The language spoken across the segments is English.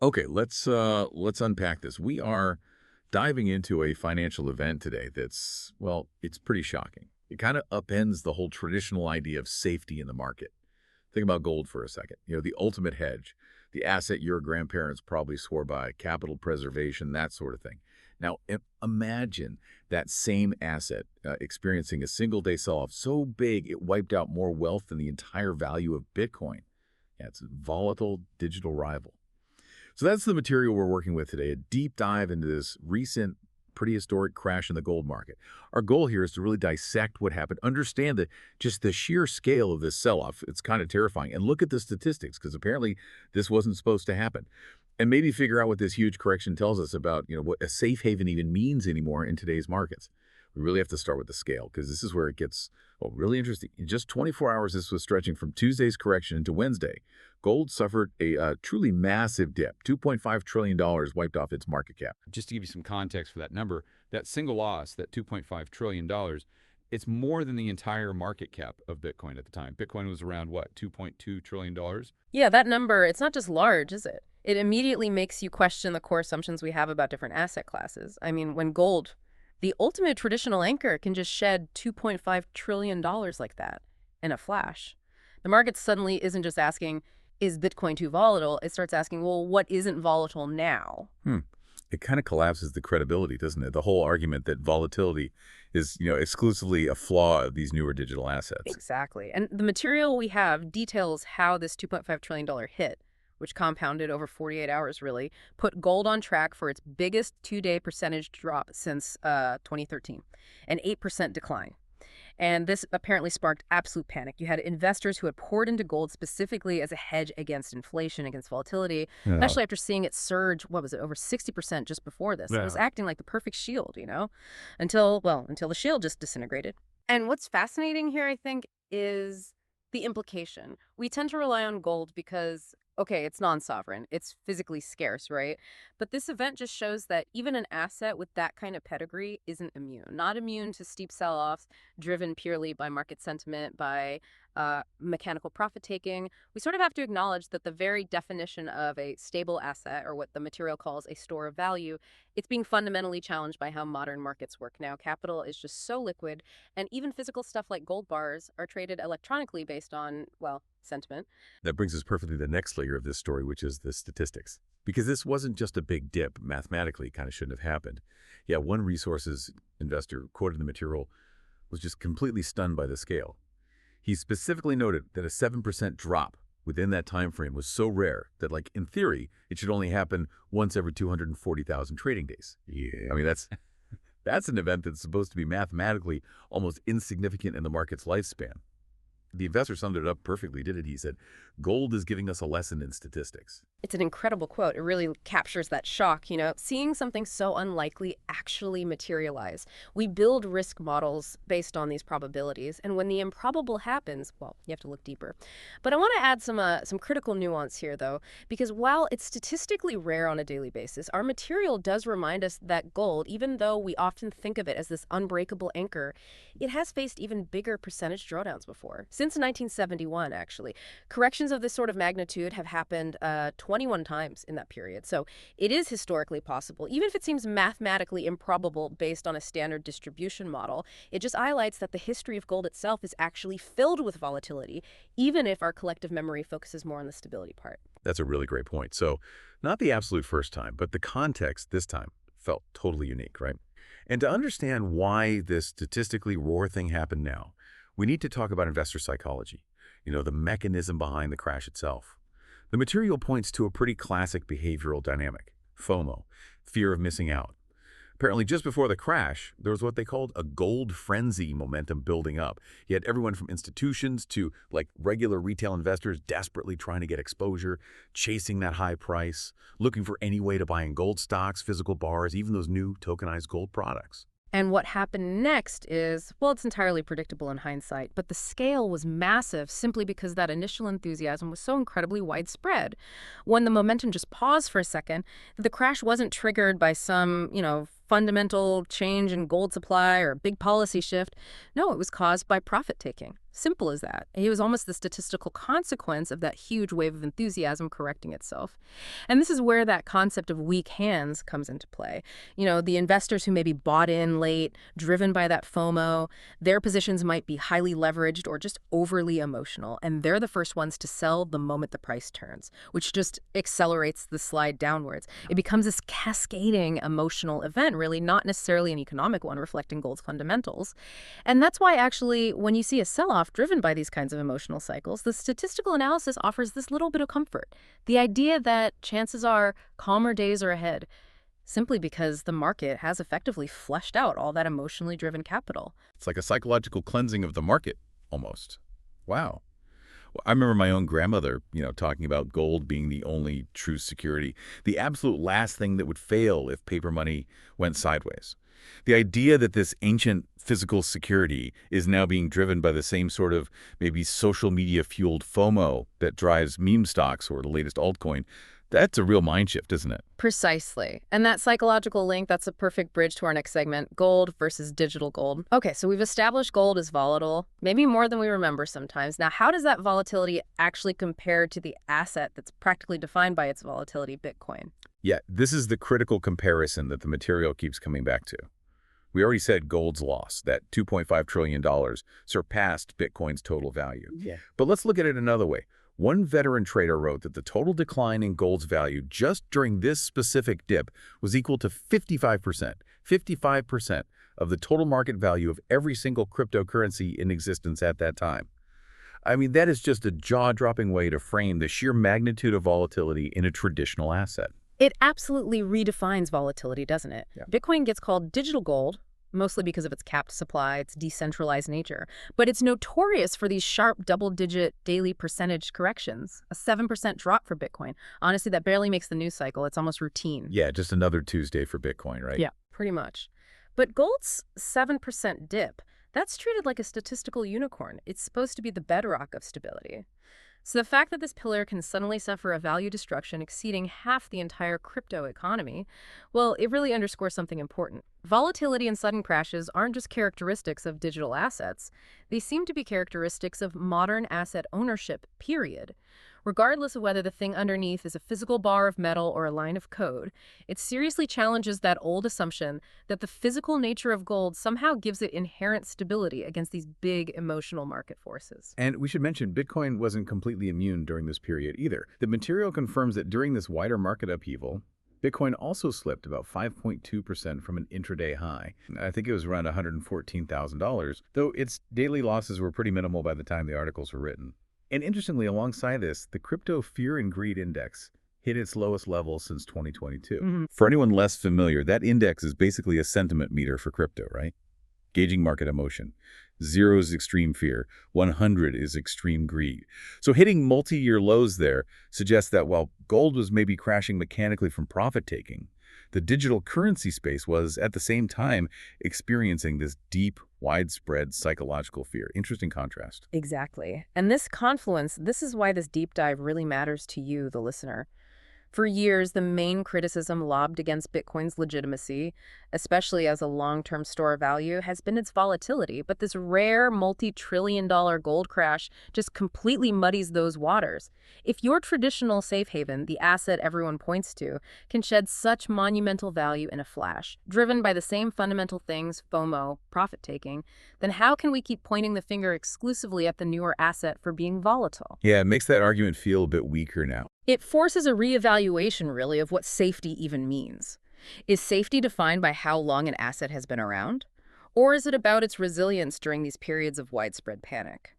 Okay, let's unpack this. We are diving into a financial event today that's, well, it's pretty shocking. It kind of upends the whole traditional idea of safety in the market. Think about gold for a second. The ultimate hedge, the asset your grandparents probably swore by, capital preservation, that sort of thing. Now, imagine that same asset experiencing a single-day sell-off so big it wiped out more wealth than the entire value of Bitcoin. Yeah, it's a volatile digital rival. So that's the material we're working with today, a deep dive into this recent, pretty historic crash in the gold market. Our goal here is to really dissect what happened, understand just the sheer scale of this sell-off. It's kind of terrifying. And look at the statistics, because apparently this wasn't supposed to happen. And maybe figure out what this huge correction tells us about, what a safe haven even means anymore in today's markets. We really have to start with the scale, because this is where it gets, well, really interesting. In just 24 hours, this was stretching from Tuesday's correction into Wednesday. Gold suffered a truly massive dip. $2.5 trillion wiped off its market cap. Just to give you some context for that number, that single loss, that $2.5 trillion, it's more than the entire market cap of Bitcoin at the time. Bitcoin was around, what, $2.2 trillion? Yeah, that number, it's not just large, is it? It immediately makes you question the core assumptions we have about different asset classes. I mean, when gold, the ultimate traditional anchor, can just shed $2.5 trillion like that in a flash, the market suddenly isn't just asking, is Bitcoin too volatile? It starts asking, well, what isn't volatile now? It kind of collapses the credibility, doesn't it? The whole argument that volatility is, exclusively a flaw of these newer digital assets. Exactly. And the material we have details how this $2.5 trillion hit, which compounded over 48 hours really, put gold on track for its biggest two-day percentage drop since 2013, an 8% decline. And this apparently sparked absolute panic. You had investors who had poured into gold specifically as a hedge against inflation, against volatility, especially after seeing it surge, what was it, over 60% just before this. It was acting like the perfect shield, until the shield just disintegrated. And what's fascinating here, I think, is the implication. We tend to rely on gold because, okay, it's non-sovereign, it's physically scarce, right? But this event just shows that even an asset with that kind of pedigree isn't immune. Not immune to steep sell-offs driven purely by market sentiment, by mechanical profit-taking. We sort of have to acknowledge that the very definition of a stable asset, or what the material calls a store of value, it's being fundamentally challenged by how modern markets work now. Capital is just so liquid, and even physical stuff like gold bars are traded electronically based on, well, sentiment. That brings us perfectly to the next layer of this story, which is the statistics. Because this wasn't just a big dip. Mathematically, it kind of shouldn't have happened. Yeah, one resources investor quoted in the material was just completely stunned by the scale. He specifically noted that a 7% drop within that time frame was so rare that, like, in theory, it should only happen once every 240,000 trading days. Yeah. I mean, that's an event that's supposed to be mathematically almost insignificant in the market's lifespan. The investor summed it up perfectly, did it? He said, gold is giving us a lesson in statistics. It's an incredible quote. It really captures that shock, seeing something so unlikely actually materialize. We build risk models based on these probabilities, and when the improbable happens, well, you have to look deeper. But I want to add some critical nuance here, though, because while it's statistically rare on a daily basis, our material does remind us that gold, even though we often think of it as this unbreakable anchor, it has faced even bigger percentage drawdowns before. Since 1971, actually. Corrections of this sort of magnitude have happened 21 times in that period. So it is historically possible, even if it seems mathematically improbable based on a standard distribution model. It just highlights that the history of gold itself is actually filled with volatility, even if our collective memory focuses more on the stability part. That's a really great point. So not the absolute first time, but the context this time felt totally unique, right? And to understand why this statistically rare thing happened now, we need to talk about investor psychology, the mechanism behind the crash itself. The material points to a pretty classic behavioral dynamic, FOMO, fear of missing out. Apparently, just before the crash, there was what they called a gold frenzy momentum building up. You had everyone from institutions to, like, regular retail investors desperately trying to get exposure, chasing that high price, looking for any way to buy in gold stocks, physical bars, even those new tokenized gold products. And what happened next is, well, it's entirely predictable in hindsight, but the scale was massive simply because that initial enthusiasm was so incredibly widespread. When the momentum just paused for a second, the crash wasn't triggered by some, fundamental change in gold supply or big policy shift. No, it was caused by profit taking. Simple as that. It was almost the statistical consequence of that huge wave of enthusiasm correcting itself. And this is where that concept of weak hands comes into play. The investors who maybe bought in late, driven by that FOMO, their positions might be highly leveraged or just overly emotional, and they're the first ones to sell the moment the price turns, which just accelerates the slide downwards. It becomes this cascading emotional event, really, not necessarily an economic one reflecting gold's fundamentals. And that's why, actually, when you see a sell-off driven by these kinds of emotional cycles, the statistical analysis offers this little bit of comfort. The idea that chances are calmer days are ahead, simply because the market has effectively flushed out all that emotionally driven capital. It's like a psychological cleansing of the market, almost. Wow. Well, I remember my own grandmother, talking about gold being the only true security, the absolute last thing that would fail if paper money went sideways. The idea that this ancient physical security is now being driven by the same sort of maybe social media-fueled FOMO that drives meme stocks or the latest altcoin, that's a real mind shift, isn't it? Precisely. And that psychological link, that's a perfect bridge to our next segment, gold versus digital gold. Okay, so we've established gold is volatile, maybe more than we remember sometimes. Now, how does that volatility actually compare to the asset that's practically defined by its volatility, Bitcoin? Yeah, this is the critical comparison that the material keeps coming back to. We already said gold's loss, that $2.5 trillion, surpassed Bitcoin's total value. Yeah. But let's look at it another way. One veteran trader wrote that the total decline in gold's value just during this specific dip was equal to 55%. 55% of the total market value of every single cryptocurrency in existence at that time. I mean, that is just a jaw-dropping way to frame the sheer magnitude of volatility in a traditional asset. It absolutely redefines volatility, doesn't it? Yeah. Bitcoin gets called digital gold, mostly because of its capped supply, its decentralized nature. But it's notorious for these sharp double-digit daily percentage corrections. A 7% drop for Bitcoin. Honestly, that barely makes the news cycle. It's almost routine. Yeah, just another Tuesday for Bitcoin, right? Yeah, pretty much. But gold's 7% dip, that's treated like a statistical unicorn. It's supposed to be the bedrock of stability. So the fact that this pillar can suddenly suffer a value destruction exceeding half the entire crypto economy, well, it really underscores something important. Volatility and sudden crashes aren't just characteristics of digital assets. They seem to be characteristics of modern asset ownership, period. Regardless of whether the thing underneath is a physical bar of metal or a line of code, it seriously challenges that old assumption that the physical nature of gold somehow gives it inherent stability against these big emotional market forces. And we should mention Bitcoin wasn't completely immune during this period either. The material confirms that during this wider market upheaval, Bitcoin also slipped about 5.2% from an intraday high. I think it was around $114,000, though its daily losses were pretty minimal by the time the articles were written. And interestingly, alongside this, the Crypto Fear and Greed Index hit its lowest level since 2022. For anyone less familiar, that index is basically a sentiment meter for crypto, right? Gauging market emotion. 0 is extreme fear. 100 is extreme greed. So hitting multi-year lows there suggests that while gold was maybe crashing mechanically from profit-taking, the digital currency space was, at the same time, experiencing this deep, widespread psychological fear. Interesting contrast. Exactly. And this confluence, this is why this deep dive really matters to you, the listener. For years, the main criticism lobbed against Bitcoin's legitimacy, especially as a long-term store of value, has been its volatility. But this rare multi-trillion-dollar gold crash just completely muddies those waters. If your traditional safe haven, the asset everyone points to, can shed such monumental value in a flash, driven by the same fundamental things, FOMO, profit-taking, then how can we keep pointing the finger exclusively at the newer asset for being volatile? Yeah, it makes that argument feel a bit weaker now. It forces a reevaluation, really, of what safety even means. Is safety defined by how long an asset has been around? Or is it about its resilience during these periods of widespread panic?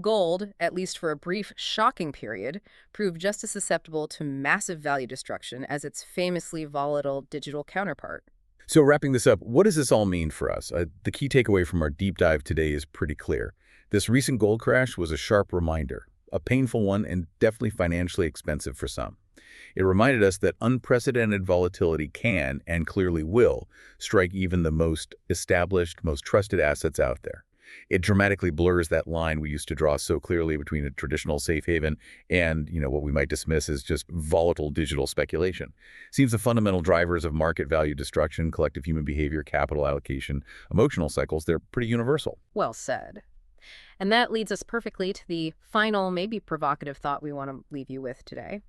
Gold, at least for a brief, shocking period, proved just as susceptible to massive value destruction as its famously volatile digital counterpart. So wrapping this up, what does this all mean for us? The key takeaway from our deep dive today is pretty clear. This recent gold crash was a sharp reminder. A painful one and definitely financially expensive for some. It reminded us that unprecedented volatility can, and clearly will, strike even the most established, most trusted assets out there. It dramatically blurs that line we used to draw so clearly between a traditional safe haven and, what we might dismiss as just volatile digital speculation. Seems the fundamental drivers of market value destruction, collective human behavior, capital allocation, emotional cycles, they're pretty universal. Well said. And that leads us perfectly to the final, maybe provocative thought we want to leave you with today.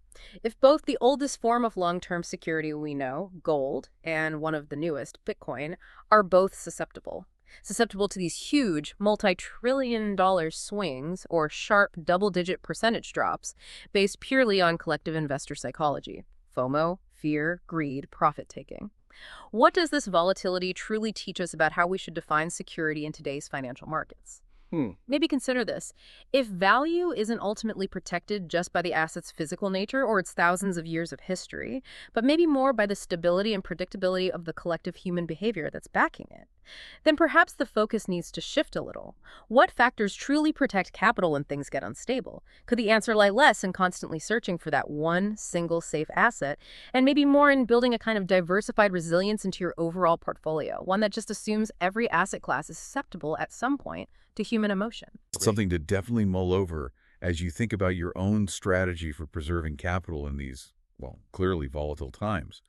If both the oldest form of long-term security we know, gold, and one of the newest, Bitcoin, are both susceptible to these huge multi-trillion-dollar swings or sharp double-digit percentage drops based purely on collective investor psychology, FOMO, fear, greed, profit-taking. What does this volatility truly teach us about how we should define security in today's financial markets? Maybe consider this. If value isn't ultimately protected just by the asset's physical nature or its thousands of years of history, but maybe more by the stability and predictability of the collective human behavior that's backing it, then perhaps the focus needs to shift a little. What factors truly protect capital when things get unstable? Could the answer lie less in constantly searching for that one single safe asset, and maybe more in building a kind of diversified resilience into your overall portfolio, one that just assumes every asset class is susceptible at some point to human emotion? It's something to definitely mull over as you think about your own strategy for preserving capital in these, well, clearly volatile times.